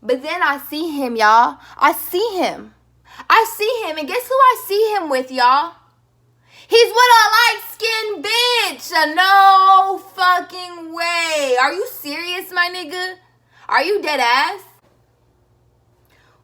But then I see him, y'all. I see him. And guess who I see him with, y'all? He's with a light-skinned bitch. No fucking way. Are you serious, my nigga? Are you dead ass?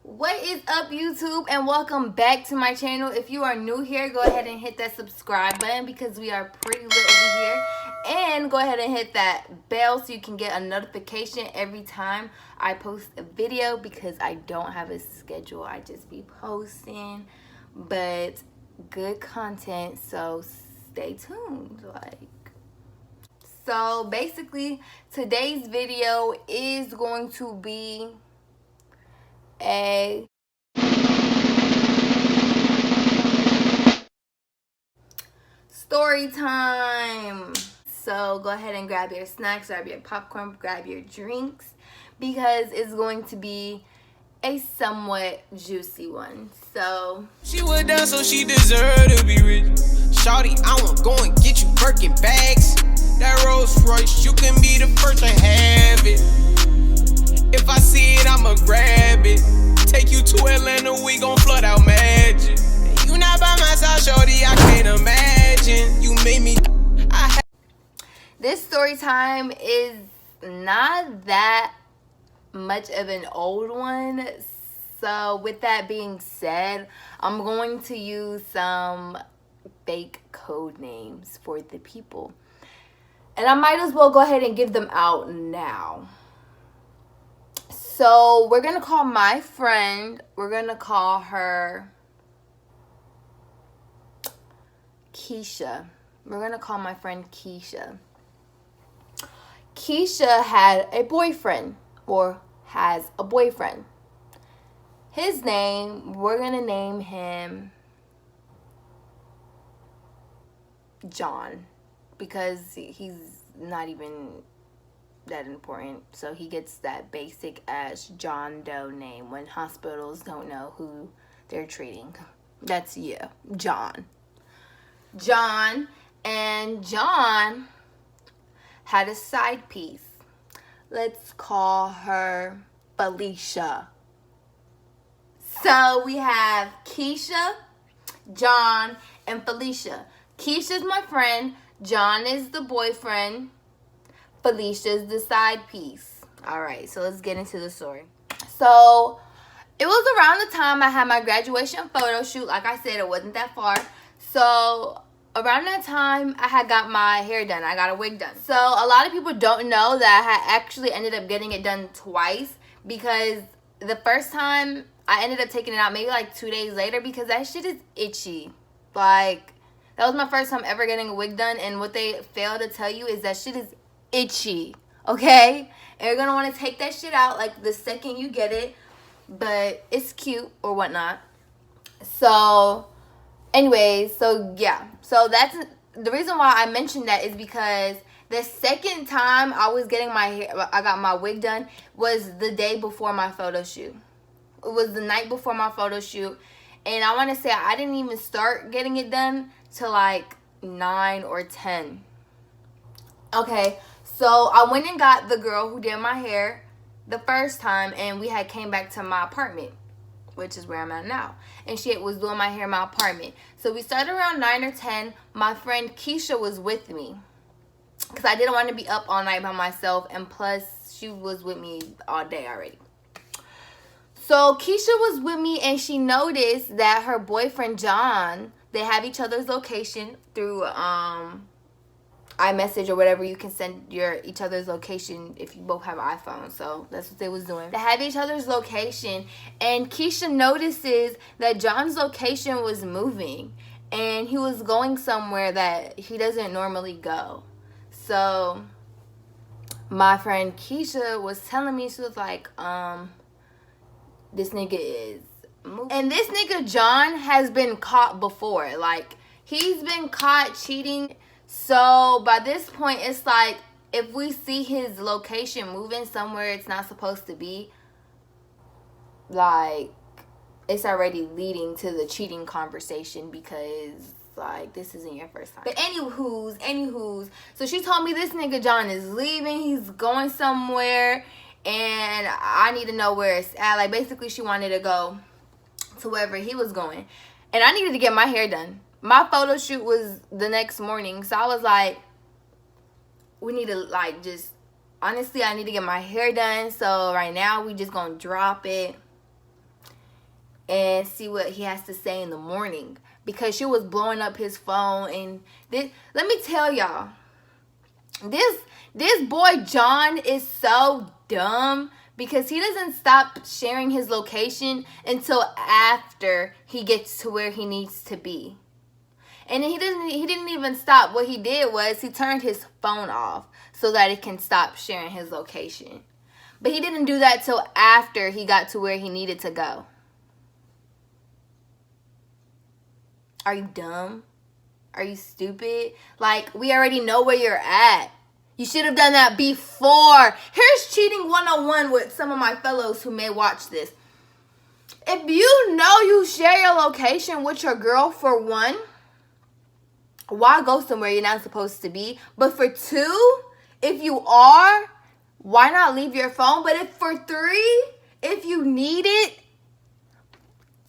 What is up, YouTube, and welcome back to my channel. If you are new here, go ahead and hit that subscribe button because we are pretty lit over here. And go ahead and hit that bell so you can get a notification every time I post a video, because I don't have a schedule. I just be posting, but good content, so stay tuned. So basically today's video is going to be a story time. So go ahead and grab your snacks, grab your popcorn, grab your drinks, because it's going to be a somewhat juicy one. So she was down, so she deserved to be rich. Shawty, I wanna go and get you Birkin bags. That Rolls Royce, you can be the first to have it. If I see it, I'ma grab it. Take you to Atlanta, we gon' flood out magic. You not by my side, shorty, I can't imagine. You made me. This story time is not that much of an old one. So with that being said, I'm going to use some fake code names for the people. And I might as well go ahead and give them out now. So we're going to call my friend, we're going to call her Keisha. We're going to call my friend Keisha. Keisha had a boyfriend, or has a boyfriend. His name, we're going to name him John, because he's not even that important. So he gets that basic ass John Doe name when hospitals don't know who they're treating. That's you, John. And John had a side piece. Let's call her Felicia. So we have Keisha, John, and Felicia. Keisha's my friend, John is the boyfriend, Felicia's the side piece. Alright, so let's get into the story. So it was around the time I had my graduation photo shoot. Like I said, it wasn't that far. So around that time, I had got my hair done. I got a wig done. So a lot of people don't know that I had actually ended up getting it done twice, because the first time I ended up taking it out maybe like 2 days later, because that shit is itchy. Like, that was my first time ever getting a wig done, and what they fail to tell you is that shit is itchy, okay? And you're gonna want to take that shit out like the second you get it, but it's cute or whatnot. So anyways, so yeah, so that's the reason why I mentioned that, is because the second time I was getting my hair, I got my wig done, was the day before my photo shoot. It was the night before my photo shoot, and I want to say I didn't even start getting it done till like 9 or 10. Okay, so I went and got the girl who did my hair the first time, and we had came back to my apartment, which is where I'm at now. And she was doing my hair in my apartment. So we started around 9 or 10. My friend Keisha was with me, because I didn't want to be up all night by myself. And plus, she was with me all day already. So Keisha was with me, and she noticed that her boyfriend, John, they have each other's location through iMessage or whatever. You can send each other's location if you both have iPhones. So that's what they was doing. They have each other's location, and Keisha notices that John's location was moving, and he was going somewhere that he doesn't normally go. So my friend Keisha was telling me, she was like, this nigga is moving. And this nigga John has been caught before. Like, he's been caught cheating. So by this point, it's like, if we see his location moving somewhere it's not supposed to be, like, it's already leading to the cheating conversation, because like, this isn't your first time. But anywho's, so she told me this nigga John is leaving, he's going somewhere, and I need to know where it's at. Like, basically, she wanted to go to wherever he was going, and I needed to get my hair done. My photo shoot was the next morning, so I was like, we need to, like, just, honestly, I need to get my hair done. So right now, we just gonna drop it and see what he has to say in the morning, because she was blowing up his phone. And this, let me tell y'all, this boy John is so dumb, because he doesn't stop sharing his location until after he gets to where he needs to be. And he didn't even stop. What he did was he turned his phone off so that it can stop sharing his location. But he didn't do that till after he got to where he needed to go. Are you dumb? Are you stupid? Like, we already know where you're at. You should have done that before. Here's cheating 101 with some of my fellows who may watch this. If you know you share your location with your girl, for one, why go somewhere you're not supposed to be? But for two, if you are, why not leave your phone? But if for three, if you need it,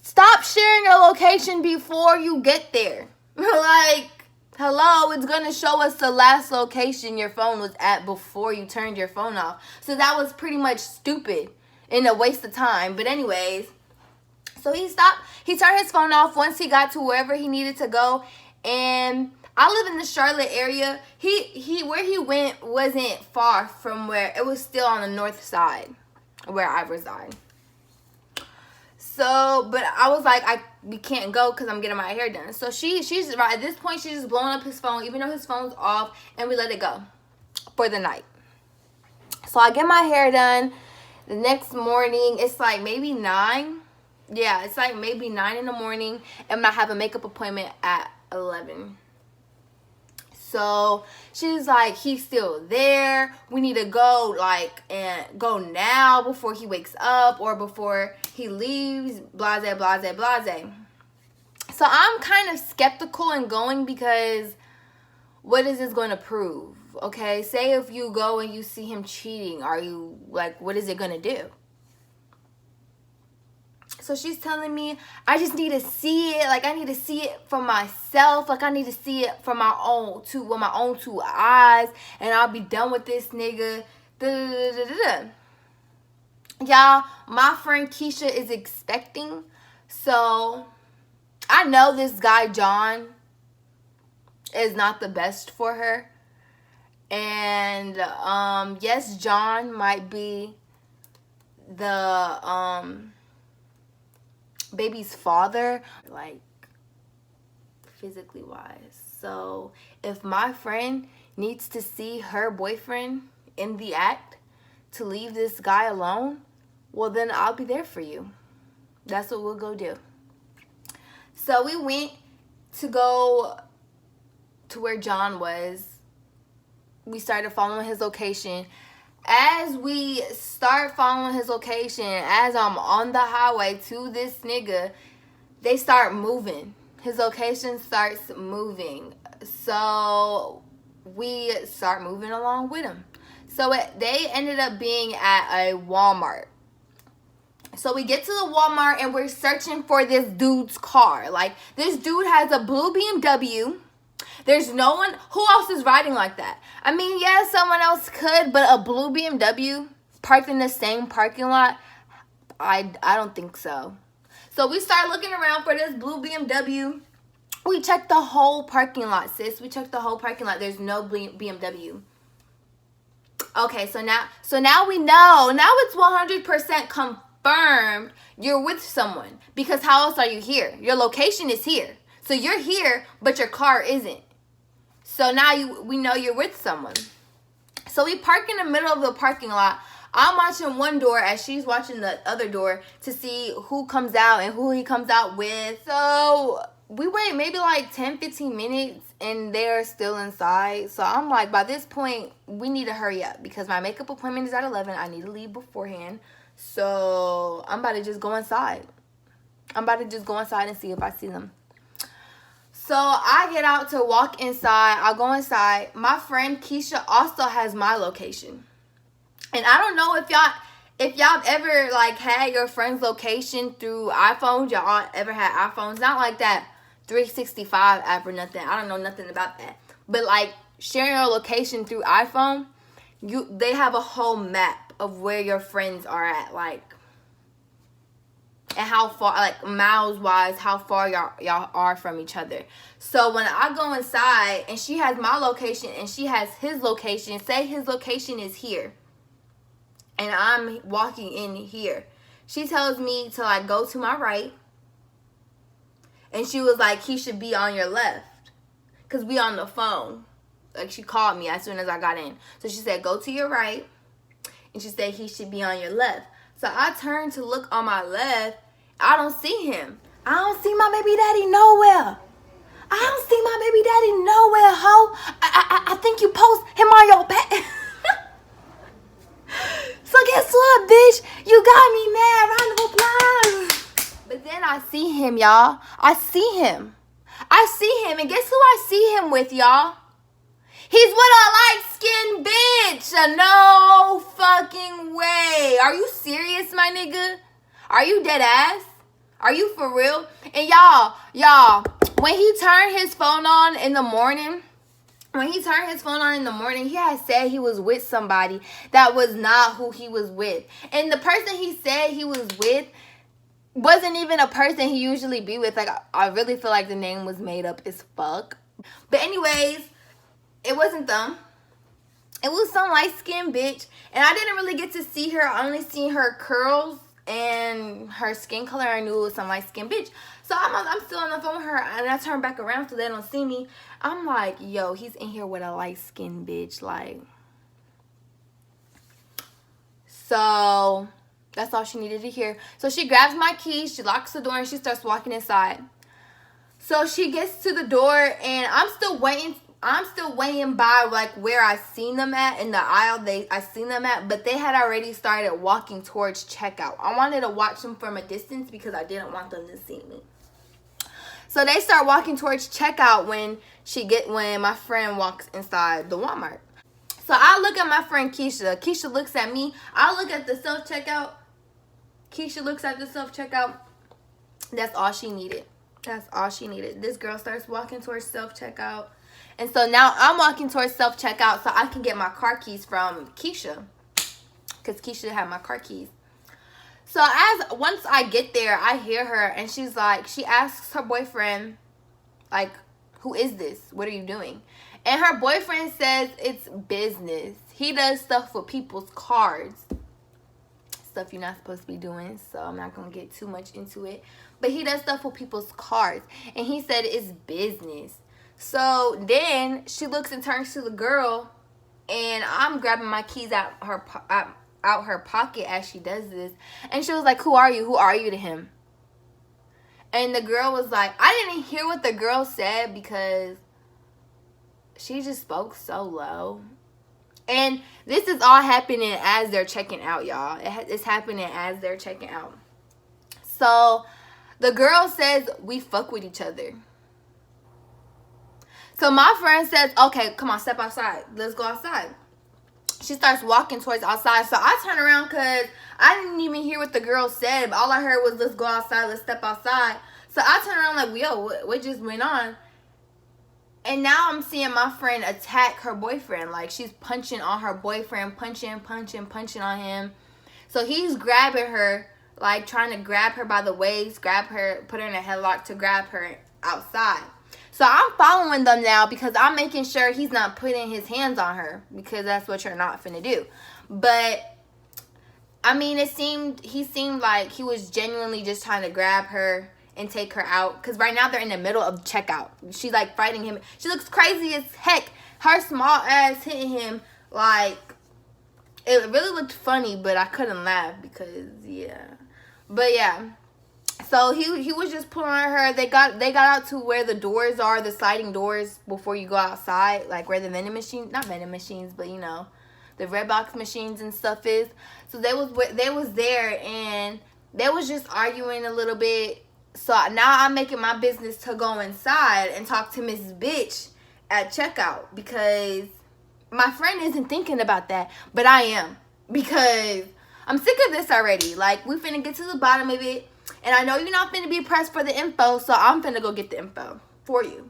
stop sharing your location before you get there. Like, hello, it's going to show us the last location your phone was at before you turned your phone off. So that was pretty much stupid and a waste of time. But anyways, so he turned his phone off once he got to wherever he needed to go. And I live in the Charlotte area. Where he went wasn't far from where, it was still on the north side where I reside. So, but I was like, we can't go because I'm getting my hair done. So she's right at this point, she's just blowing up his phone, even though his phone's off, and we let it go for the night. So I get my hair done. The next morning, it's like maybe 9. Yeah, it's like maybe 9 in the morning, and I have a makeup appointment at 11. So she's like, he's still there. We need to go, like, and go now before he wakes up or before he leaves. Blase, blase, blase. So I'm kind of skeptical in going, because what is this going to prove? Okay, say if you go and you see him cheating, are you, like, what is it going to do? So she's telling me, I just need to see it. Like, I need to see it for myself. Like, I need to see it for my own two eyes. And I'll be done with this nigga. Y'all, my friend Keisha is expecting. So I know this guy, John, is not the best for her. And yes, John might be the baby's father, like, physically wise. So if my friend needs to see her boyfriend in the act to leave this guy alone, well, then I'll be there for you. That's what we'll go do. So we went to go to where John was. We started following his location. As we start following his location, as I'm on the highway to this nigga, they start moving. His location starts moving. So we start moving along with him. So they ended up being at a Wal-Mart. So we get to the Wal-Mart and we're searching for this dude's car. Like, this dude has a blue BMW. There's no one, who else is riding like that? I mean, yeah, someone else could, but a blue BMW parked in the same parking lot, I don't think so. So we start looking around for this blue BMW. We checked the whole parking lot, sis. We checked the whole parking lot. There's no BMW. Okay, so now we know. Now it's 100% confirmed you're with someone, because how else are you here? Your location is here. So you're here, but your car isn't. So now we know you're with someone. So we park in the middle of the parking lot. I'm watching one door as she's watching the other door to see who comes out and who he comes out with. So we wait maybe like 10, 15 minutes and they're still inside. So I'm like, by this point, we need to hurry up because my makeup appointment is at 11. I need to leave beforehand. So I'm about to just go inside. And see if I see them. So I get out to walk inside. I go inside. My friend Keisha also has my location. And I don't know if y'all, If y'all ever like had your friend's location through iPhones, y'all ever had iPhones, not like that 365 app or nothing. I don't know nothing about that. But like sharing your location through iPhone, they have a whole map of where your friends are at, like, and how far, like miles wise, how far y'all are from each other. So when I go inside and she has my location and she has his location, say his location is here and I'm walking in here, she tells me to like go to my right, and she was like, he should be on your left, because we on the phone. Like, she called me as soon as I got in. So she said, go to your right, and she said he should be on your left. So I turned to look on my left. I don't see him. I don't see my baby daddy nowhere. I don't see my baby daddy nowhere, ho. I think you post him on your back. So guess what, bitch? You got me mad. Round of applause. But then I see him, y'all. I see him. And guess who I see him with, y'all? He's with a light-skinned bitch. No fucking way. Are you serious, my nigga? Are you dead ass? Are you for real? And y'all, when he turned his phone on in the morning, he had said he was with somebody that was not who he was with. And the person he said he was with wasn't even a person he usually be with. Like, I really feel like the name was made up as fuck. But anyways, it wasn't them. It was some light-skinned bitch. And I didn't really get to see her. I only seen her curls and her skin color. I knew it was some light-skinned bitch. So I'm still on the phone with her, and I turn back around so they don't see me. I'm like, yo, he's in here with a light-skinned bitch. Like, so that's all she needed to hear. So she grabs my keys, she locks the door, and she starts walking inside. So she gets to the door, and I'm still waiting by like where I seen them at, in the aisle I seen them at, but they had already started walking towards checkout. I wanted to watch them from a distance because I didn't want them to see me. So they start walking towards checkout when my friend walks inside the Walmart. So I look at my friend Keisha. Keisha looks at me. I look at the self-checkout. Keisha looks at the self-checkout. That's all she needed. This girl starts walking towards self-checkout. And so now I'm walking towards self-checkout so I can get my car keys from Keisha. Because Keisha had my car keys. So once I get there, I hear her, and she asks her boyfriend, like, who is this? What are you doing? And her boyfriend says it's business. He does stuff with people's cards. Stuff you're not supposed to be doing, so I'm not going to get too much into it. But he does stuff with people's cards. And he said it's business. So then she looks and turns to the girl, and I'm grabbing my keys out her pocket as she does this. And she was like, who are you? Who are you to him? And the girl was like, I didn't hear what the girl said because she just spoke so low. And this is all happening as they're checking out, y'all. It's happening as they're checking out. So the girl says, we fuck with each other. So my friend says, okay, come on, step outside. Let's go outside. She starts walking towards outside. So I turn around because I didn't even hear what the girl said. But all I heard was, let's go outside. Let's step outside. So I turn around like, yo, what just went on? And now I'm seeing my friend attack her boyfriend. Like, she's punching on her boyfriend, punching on him. So he's grabbing her, like trying to grab her by the waist, grab her, put her in a headlock to grab her outside. So I'm following them now because I'm making sure he's not putting his hands on her, because that's what you're not finna do. But I mean, he seemed like he was genuinely just trying to grab her and take her out, because right now they're in the middle of checkout. She's like fighting him. She looks crazy as heck. Her small ass hitting him, like, it really looked funny, but I couldn't laugh because, yeah. But yeah, so he was just pulling on her. They got out to where the doors are, the sliding doors before you go outside, like where the vending machine, not vending machines, but you know, the red box machines and stuff is. So they was there, and they was just arguing a little bit. So now I'm making my business to go inside and talk to Miss Bitch at checkout, because my friend isn't thinking about that, but I am, because I'm sick of this already. Like, we finna get to the bottom of it. And I know you're not finna be pressed for the info, so I'm finna go get the info for you.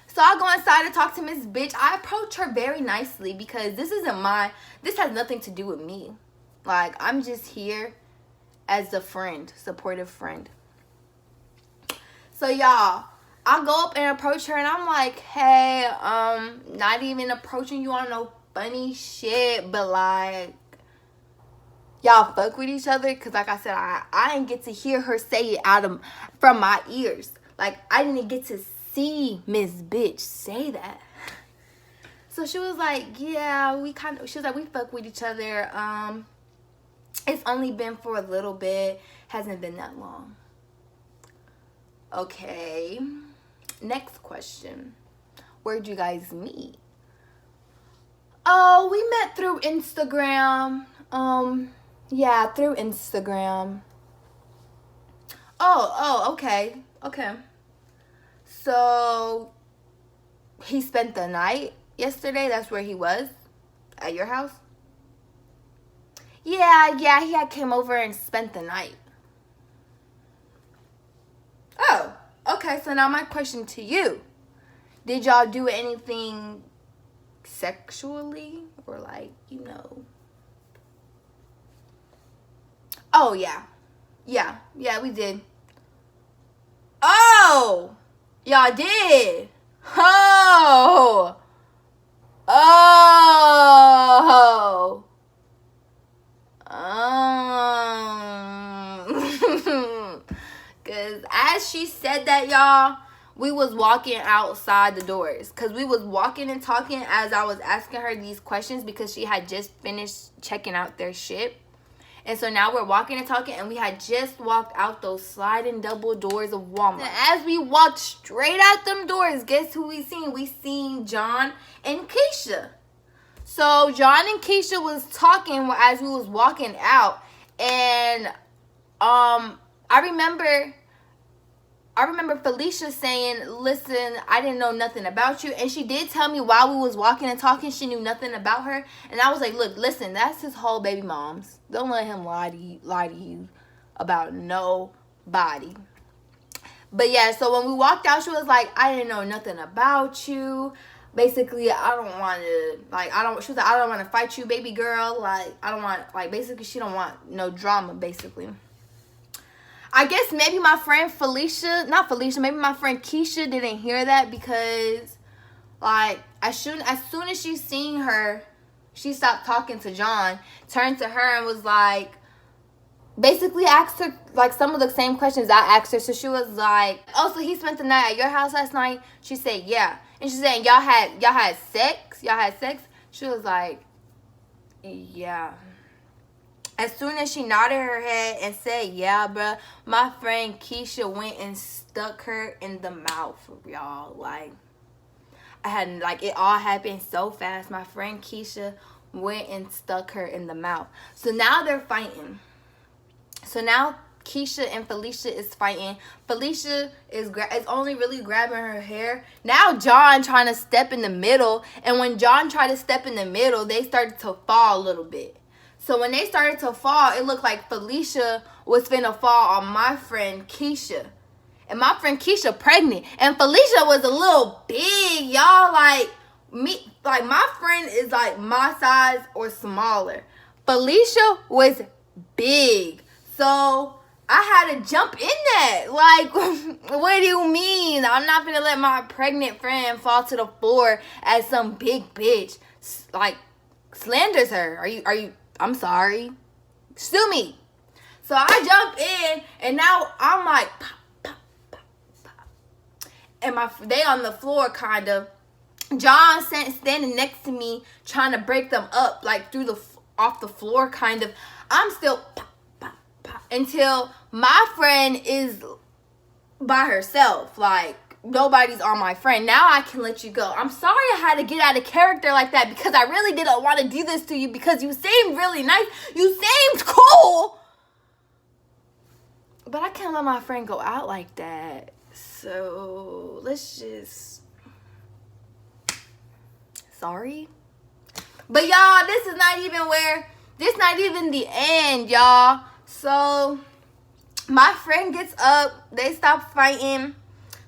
So I go inside to talk to Miss Bitch. I approach her very nicely because this has nothing to do with me. Like, I'm just here as a friend, supportive friend. So y'all, I go up and approach her and I'm like, hey, not even approaching you on no funny shit, but like, y'all fuck with each other? Because like I said, I didn't get to hear her say it from my ears. Like, I didn't get to see Miss Bitch say that. So she was like, yeah, she was like, we fuck with each other. It's only been for a little bit. Hasn't been that long. Okay. Next question. Where'd you guys meet? Oh, we met through Instagram. Yeah, through Instagram. Oh, okay. Okay. So, he spent the night yesterday? That's where he was? At your house? Yeah, he had came over and spent the night. Oh, okay. So now my question to you. Did y'all do anything sexually? Or like, you know? Oh, yeah. Yeah, we did. Oh! Y'all did. Oh. Cause as she said that, y'all, we was walking outside the doors. Cause we was walking and talking as I was asking her these questions because she had just finished checking out their shit. And so now we're walking and talking, and we had just walked out those sliding double doors of Wal-Mart. And as we walked straight out them doors, guess who we seen? We seen John and Keisha. So John and Keisha was talking as we was walking out, and I remember Felicia saying, listen, I didn't know nothing about you. And she did tell me while we was walking and talking, she knew nothing about her. And I was like, look, listen, that's his whole baby mom's. Don't let him lie to you about nobody. But yeah, so when we walked out, she was like, I didn't know nothing about you. Basically, I don't want to, she was like, I don't want to fight you, baby girl. Like, I don't want, basically, she don't want no drama, basically. I guess maybe my friend maybe my friend Keisha didn't hear that because, as soon as she seen her, she stopped talking to John, turned to her and was like, basically asked her, some of the same questions I asked her. So she was like, oh, so he spent the night at your house last night? She said, yeah. And she said, y'all had sex? Y'all had sex? She was like, yeah. As soon as she nodded her head and said, yeah, bruh, my friend Keisha went and stuck her in the mouth, y'all. It all happened so fast. My friend Keisha went and stuck her in the mouth. So now they're fighting. So now Keisha and Felicia is fighting. Felicia is only really grabbing her hair. Now John trying to step in the middle. And when John tried to step in the middle, they started to fall a little bit. So when they started to fall, it looked like Felicia was finna fall on my friend Keisha. And my friend Keisha pregnant. And Felicia was a little big, y'all. My friend is my size or smaller. Felicia was big. So I had to jump in that. What do you mean? I'm not gonna let my pregnant friend fall to the floor as some big bitch slanders her. Are you I'm sorry. Sue me. So I jump in and now I'm like pop, pop, pop, pop. And they on the floor kind of. John standing next to me trying to break them up off the floor kind of. I'm still pop, pop, pop, until my friend is by herself. Nobody's on my friend. Now I can let you go. I'm sorry I had to get out of character like that because I really didn't want to do this to you because you seemed really nice. You seemed cool. But I can't let my friend go out like that. So let's just... Sorry. But y'all, this is not even where this not even the end, y'all. So my friend gets up. They stop fighting.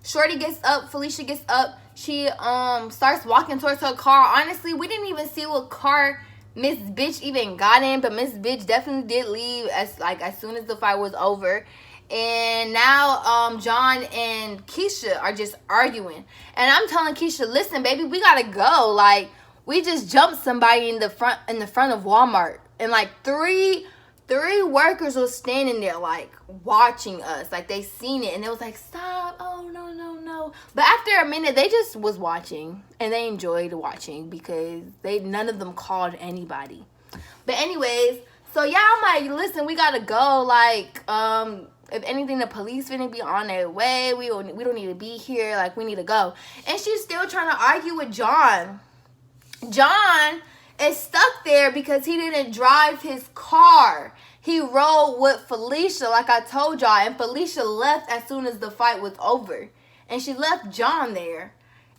Shorty gets up. Felicia gets up. She starts walking towards her car. Honestly, we didn't even see what car Miss Bitch even got in, but Miss Bitch definitely did leave as soon as the fight was over. And now John and Keisha are just arguing. And I'm telling Keisha, listen, baby, we gotta go. Like, we just jumped somebody in the front of Walmart. And like three workers was standing there like watching us. Like, they seen it and it was like, stop, oh no. But after a minute they just was watching and they enjoyed watching because none of them called anybody. But anyways, so yeah, I'm like, listen, we gotta go. Like, if anything, the police finna be on their way. We don't need to be here. Like, we need to go. And she's still trying to argue with John. John is stuck there because he didn't drive his car. He rode with Felicia, like I told y'all. And Felicia left as soon as the fight was over. And she left John there.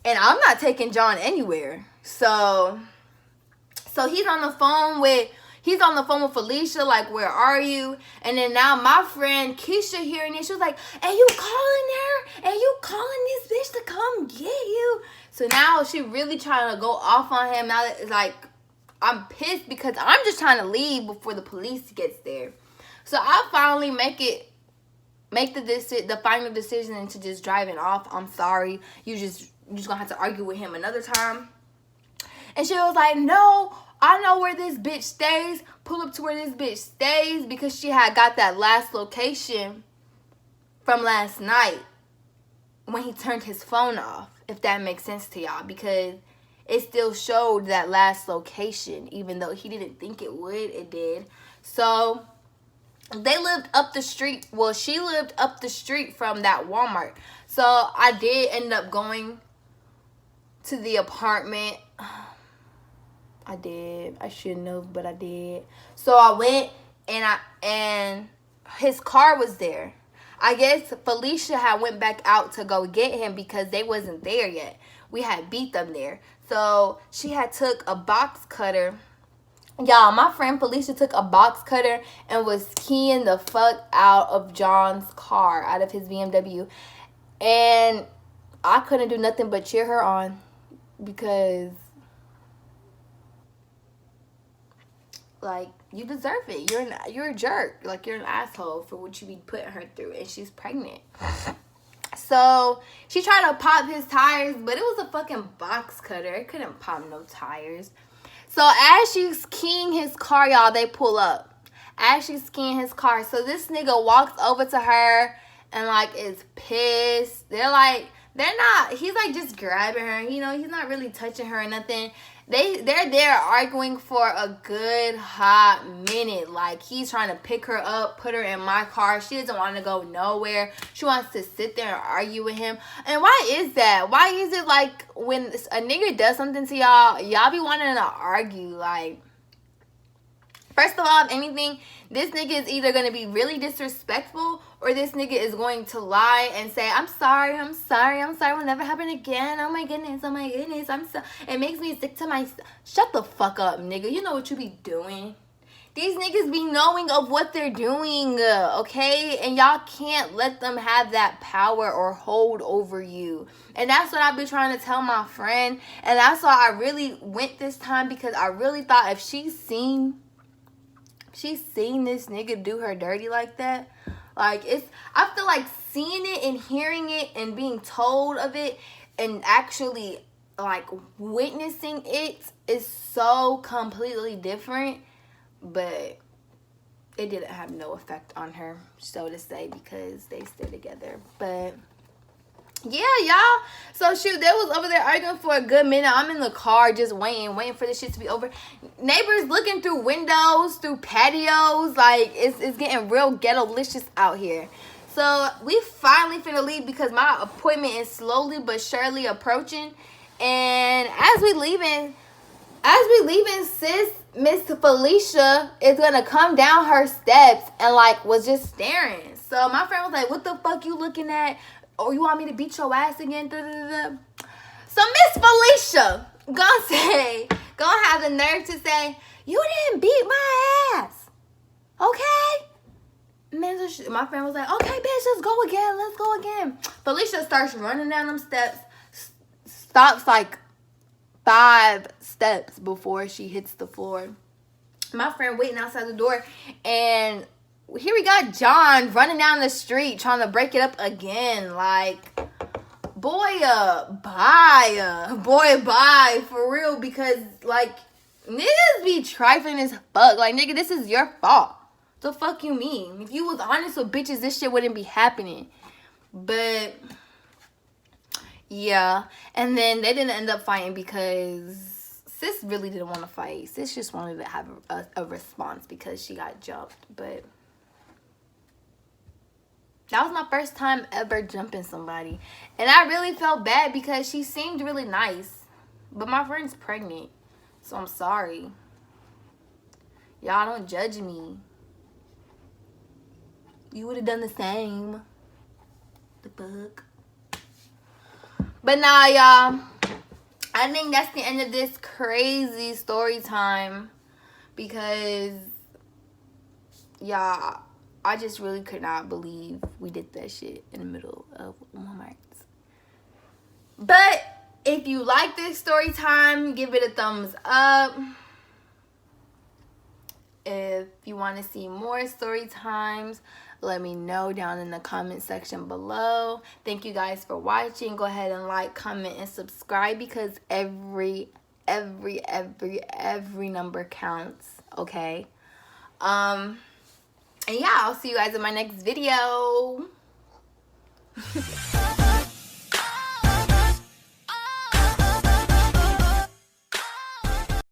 And I'm not taking John anywhere. So he's on the phone with Felicia, like, where are you? And then now my friend Keisha hearing it, she was like, and you calling her? And you calling this bitch to come get you? So now she really trying to go off on him. Now that it's like, I'm pissed because I'm just trying to leave before the police gets there. So I finally make the final decision into just driving off. I'm sorry. You're just gonna have to argue with him another time. And she was like, no, I know where this bitch stays. Pull up to where this bitch stays, because she had got that last location from last night when he turned his phone off, if that makes sense to y'all, because it still showed that last location, even though he didn't think it would. It did. So they lived up the street. Well, she lived up the street from that Walmart. So I did end up going to the apartment. I did. I shouldn't have, but I did. So I went and his car was there. I guess Felicia had went back out to go get him because they wasn't there yet. We had beat them there. So she had took a box cutter. Y'all, my friend Felicia took a box cutter and was keying the fuck out of John's car, out of his BMW. And I couldn't do nothing but cheer her on because, like, you deserve it. You're a jerk. Like, you're an asshole for what you be putting her through. And she's pregnant. So she tried to pop his tires, but it was a fucking box cutter. It couldn't pop no tires. So as she's keying his car, y'all, they pull up. As she's keying his car. So this nigga walks over to her and, like, is pissed. He's like just grabbing her. You know, he's not really touching her or nothing. They're there arguing for a good hot minute. Like, he's trying to pick her up, put her in my car. She doesn't want to go nowhere. She wants to sit there and argue with him. And why is that? Why is it like when a nigga does something to y'all be wanting to argue? Like, first of all, if anything, this nigga is either going to be really disrespectful or this nigga is going to lie and say, I'm sorry, will never happen again. Oh my goodness, it makes me sick to my... Shut the fuck up, nigga. You know what you be doing. These niggas be knowing of what they're doing, okay? And y'all can't let them have that power or hold over you. And that's what I be trying to tell my friend. And that's why I really went this time, because I really thought if she's seen this nigga do her dirty like that, like, I feel like seeing it and hearing it and being told of it and actually, like, witnessing it is so completely different. But it didn't have no effect on her, so to say, because they stay together. But yeah, y'all. So shoot, they was over there arguing for a good minute. I'm in the car just waiting for this shit to be over. Neighbors looking through windows, through patios. Like, it's getting real ghetto-licious out here. So we finally finna leave because my appointment is slowly but surely approaching. And as we leaving, sis, Miss Felicia is gonna come down her steps and, like, was just staring. So my friend was like, what the fuck you looking at? Or you want me to beat your ass again? So Miss Felicia gonna have the nerve to say, You didn't beat my ass. Okay? Man, my friend was like, okay, bitch, let's go again. Let's go again. Felicia starts running down them steps. Stops like 5 steps before she hits the floor. My friend waiting outside the door. And here we got John running down the street trying to break it up again. Like, boy, bye. Boy, bye. For real. Because, like, niggas be trifling as fuck. Like, nigga, this is your fault. The fuck you mean? If you was honest with bitches, this shit wouldn't be happening. But yeah, and then they didn't end up fighting because sis really didn't want to fight. Sis just wanted to have a response because she got jumped. But that was my first time ever jumping somebody, and I really felt bad because she seemed really nice, but my friend's pregnant, so I'm sorry. Y'all don't judge me. You would have done the same. The fuck? But nah, y'all. I think that's the end of this crazy story time. Because, y'all, I just really could not believe we did that shit in the middle of Wal-Mart. But if you like this story time, give it a thumbs up. If you want to see more story times, let me know down in the comment section below. Thank you guys for watching. Go ahead and like, comment, and subscribe because every number counts, okay? And yeah, I'll see you guys in my next video.